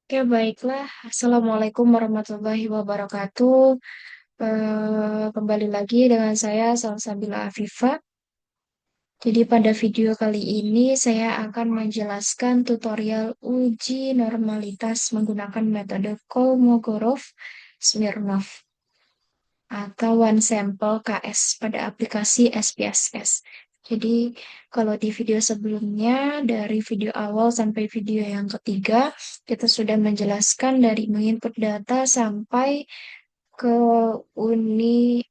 Oke, baiklah. Assalamualaikum warahmatullahi wabarakatuh. Kembali lagi dengan saya, Salsabila Afifa. Jadi pada video kali ini saya akan menjelaskan tutorial uji normalitas menggunakan metode Kolmogorov-Smirnov atau One Sample KS pada aplikasi SPSS. Jadi kalau di video sebelumnya, dari video awal sampai video yang ketiga, kita sudah menjelaskan dari menginput data sampai ke uni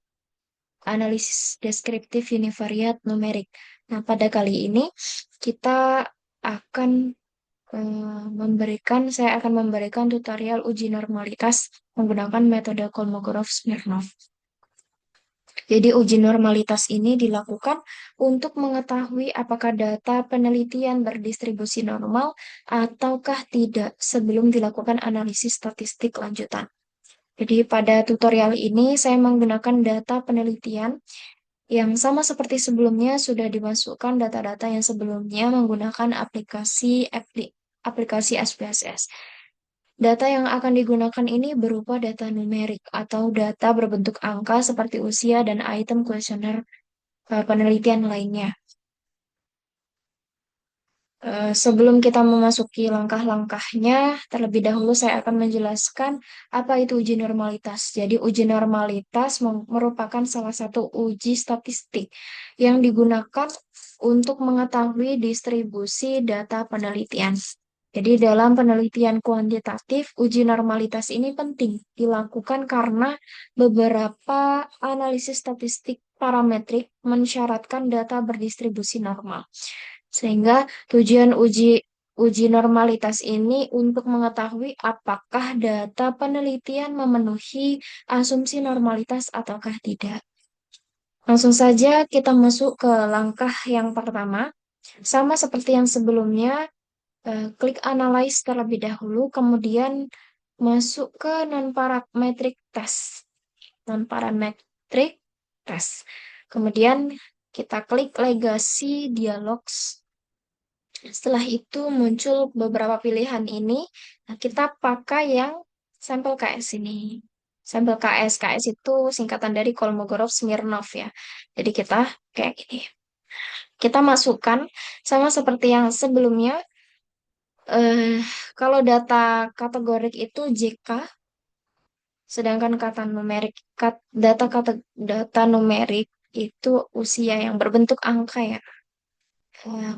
analisis deskriptif univariat numerik. Nah, pada kali ini kita akan saya akan memberikan tutorial uji normalitas menggunakan metode Kolmogorov-Smirnov. Jadi uji normalitas ini dilakukan untuk mengetahui apakah data penelitian berdistribusi normal ataukah tidak sebelum dilakukan analisis statistik lanjutan. Jadi pada tutorial ini saya menggunakan data penelitian yang sama seperti sebelumnya sudah dimasukkan data-data yang sebelumnya menggunakan aplikasi SPSS. Data yang akan digunakan ini berupa data numerik atau data berbentuk angka seperti usia dan item kuesioner penelitian lainnya. Sebelum kita memasuki langkah-langkahnya, terlebih dahulu saya akan menjelaskan apa itu uji normalitas. Jadi, uji normalitas merupakan salah satu uji statistik yang digunakan untuk mengetahui distribusi data penelitian. Jadi, dalam penelitian kuantitatif, uji normalitas ini penting dilakukan karena beberapa analisis statistik parametrik mensyaratkan data berdistribusi normal. Sehingga tujuan uji normalitas ini untuk mengetahui apakah data penelitian memenuhi asumsi normalitas ataukah tidak. Langsung saja kita masuk ke langkah yang pertama. Sama seperti yang sebelumnya, klik Analyze terlebih dahulu, kemudian masuk ke non-parametric test. Non-parametric test. Kemudian kita klik Legacy Dialogs. Setelah itu muncul beberapa pilihan ini. Nah, kita pakai yang sampel KS ini. Sampel KS itu singkatan dari Kolmogorov-Smirnov ya. Jadi kita kayak gini. Kita masukkan sama seperti yang sebelumnya. Eh, Kalau data kategorik itu JK, sedangkan data numerik itu usia yang berbentuk angka ya.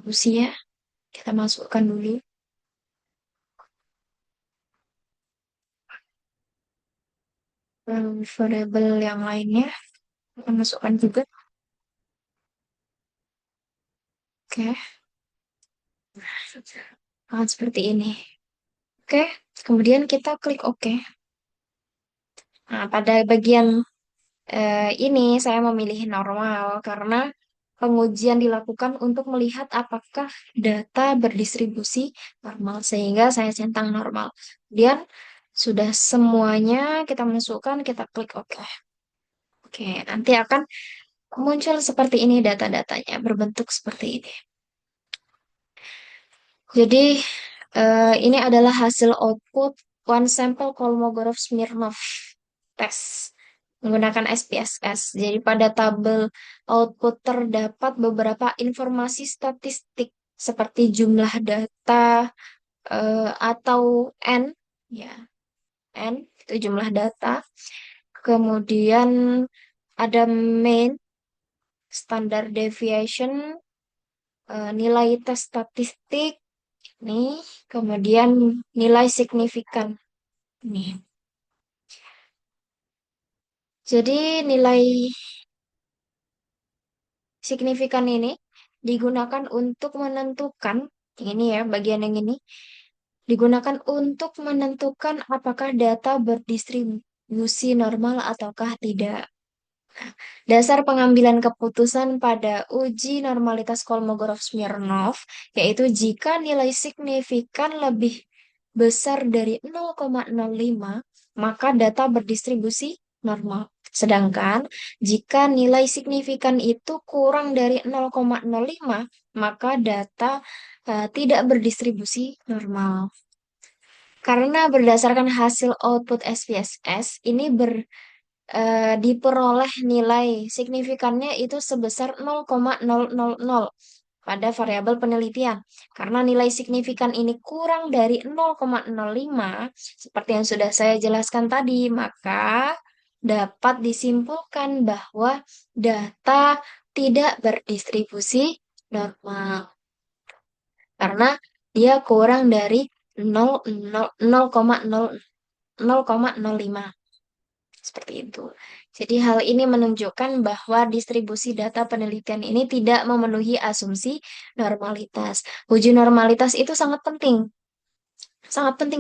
Usia kita masukkan dulu. Variabel yang lainnya kita masukkan juga. Oke, seperti ini. Oke, kemudian kita klik OK. Nah, pada bagian ini saya memilih normal karena pengujian dilakukan untuk melihat apakah data berdistribusi normal, sehingga saya centang normal. Kemudian sudah semuanya kita masukkan, kita klik OK. Oke, nanti akan muncul seperti ini data-datanya, berbentuk seperti ini. Jadi ini adalah hasil output one sample Kolmogorov-Smirnov test menggunakan SPSS. Jadi pada tabel output terdapat beberapa informasi statistik seperti jumlah data atau N, ya N itu jumlah data. Kemudian ada mean, standard deviation, nilai tes statistik, nih, kemudian nilai signifikan. Nih. Jadi nilai signifikan ini digunakan untuk menentukan, ini ya, bagian yang ini, digunakan untuk menentukan apakah data berdistribusi normal ataukah tidak. Dasar pengambilan keputusan pada uji normalitas Kolmogorov-Smirnov, yaitu jika nilai signifikan lebih besar dari 0,05, maka data berdistribusi normal. Sedangkan jika nilai signifikan itu kurang dari 0,05, maka data tidak berdistribusi normal. Karena berdasarkan hasil output SPSS ini diperoleh nilai signifikannya itu sebesar 0,000 pada variabel penelitian. Karena nilai signifikan ini kurang dari 0,05, seperti yang sudah saya jelaskan tadi, maka dapat disimpulkan bahwa data tidak berdistribusi normal. Karena dia kurang dari 0,05. Seperti itu. Jadi hal ini menunjukkan bahwa distribusi data penelitian ini tidak memenuhi asumsi normalitas. Uji normalitas itu sangat penting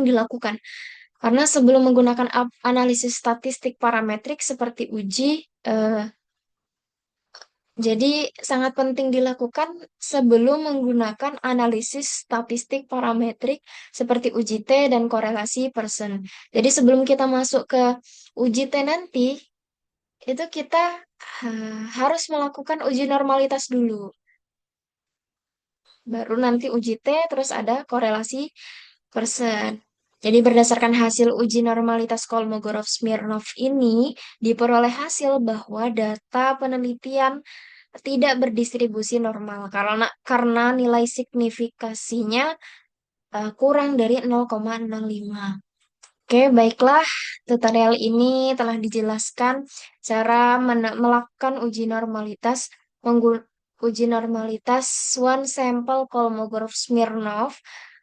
dilakukan. Karena sebelum menggunakan analisis statistik parametrik seperti eh, jadi sangat penting dilakukan sebelum menggunakan analisis statistik parametrik seperti uji T dan korelasi Pearson. Jadi sebelum kita masuk ke uji T nanti, itu kita harus melakukan uji normalitas dulu. Baru nanti uji T, terus ada korelasi Pearson. Jadi berdasarkan hasil uji normalitas Kolmogorov-Smirnov ini, diperoleh hasil bahwa data penelitian tidak berdistribusi normal karena nilai signifikasinya kurang dari 0,05. Oke, baiklah. Tutorial ini telah dijelaskan cara melakukan uji normalitas one sample Kolmogorov-Smirnov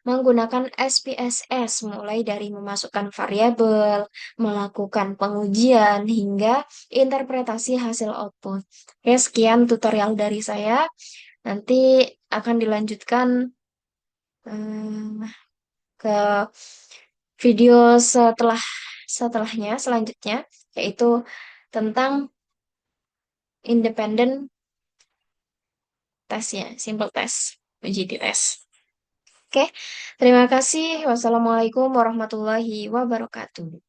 menggunakan SPSS, mulai dari memasukkan variabel, melakukan pengujian, hingga interpretasi hasil output. Oke, sekian tutorial dari saya. Nanti akan dilanjutkan eh, ke video selanjutnya, yaitu tentang independent tesnya, simple test, UGT test. Oke, terima kasih. Wassalamualaikum warahmatullahi wabarakatuh.